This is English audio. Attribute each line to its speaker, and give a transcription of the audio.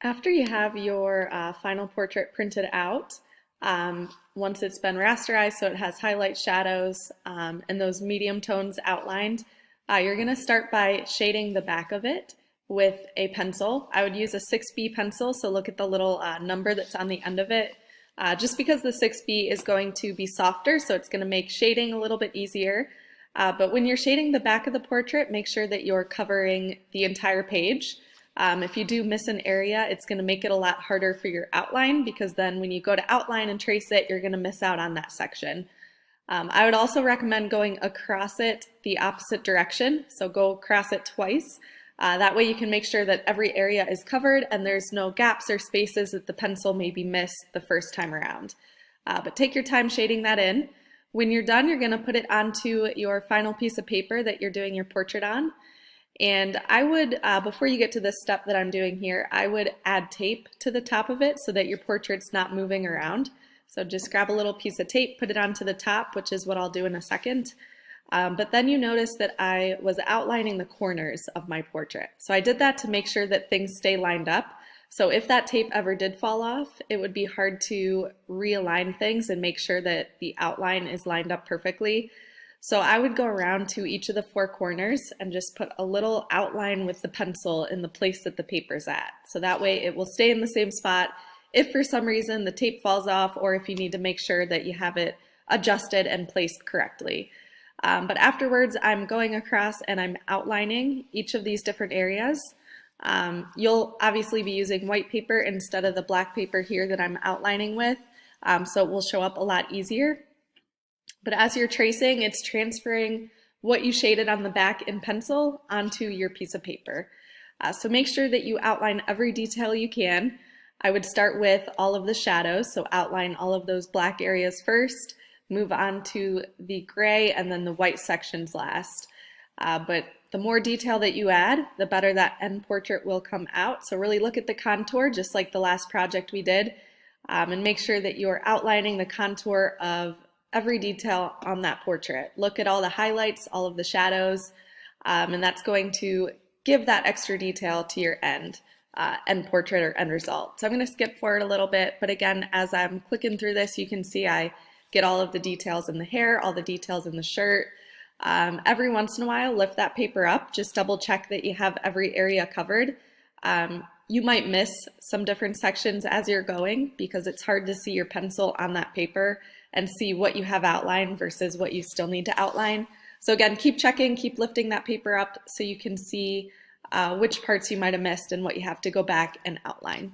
Speaker 1: After you have your final portrait printed out, once it's been rasterized so it has highlight shadows and those medium tones outlined, you're going to start by shading the back of it with a pencil. I would use a 6B pencil, so look at the little number that's on the end of it. Just because the 6B is going to be softer, so it's going to make shading a little bit easier. But when you're shading the back of the portrait, make sure that you're covering the entire page. If you do miss an area, it's going to make it a lot harder for your outline because then when you go to outline and trace it, you're going to miss out on that section. I would also recommend going across it the opposite direction, so go across it twice. That way you can make sure that every area is covered and there's no gaps or spaces that the pencil maybe missed the first time around. But take your time shading that in. When you're done, you're going to put it onto your final piece of paper that you're doing your portrait on. And I would, before you get to this step that I'm doing here, I would add tape to the top of it so that your portrait's not moving around. So just grab a little piece of tape, put it onto the top, which is what I'll do in a second. But then you notice that I was outlining the corners of my portrait. So I did that to make sure that things stay lined up. So if that tape ever did fall off, it would be hard to realign things and make sure that the outline is lined up perfectly. So I would go around to each of the four corners and just put a little outline with the pencil in the place that the paper's at. So that way it will stay in the same spot if for some reason the tape falls off or if you need to make sure that you have it adjusted and placed correctly. But afterwards I'm going across and I'm outlining each of these different areas. You'll obviously be using white paper instead of the black paper here that I'm outlining with, so it will show up a lot easier. But as you're tracing, it's transferring what you shaded on the back in pencil onto your piece of paper. So make sure that you outline every detail you can. I would start with all of the shadows, so outline all of those black areas first, move on to the gray and then the white sections last. But the more detail that you add, the better that end portrait will come out. So really look at the contour, just like the last project we did, and make sure that you're outlining the contour of every detail on that portrait. Look at all the highlights, all of the shadows, and that's going to give that extra detail to your end portrait or end result. So I'm going to skip forward a little bit, but again, as I'm clicking through this, you can see I get all of the details in the hair, all the details in the shirt. Every once in a while, lift that paper up, just double check that you have every area covered. You might miss some different sections as you're going because it's hard to see your pencil on that paper and see what you have outlined versus what you still need to outline. So again, keep checking, keep lifting that paper up so you can see which parts you might have missed and what you have to go back and outline.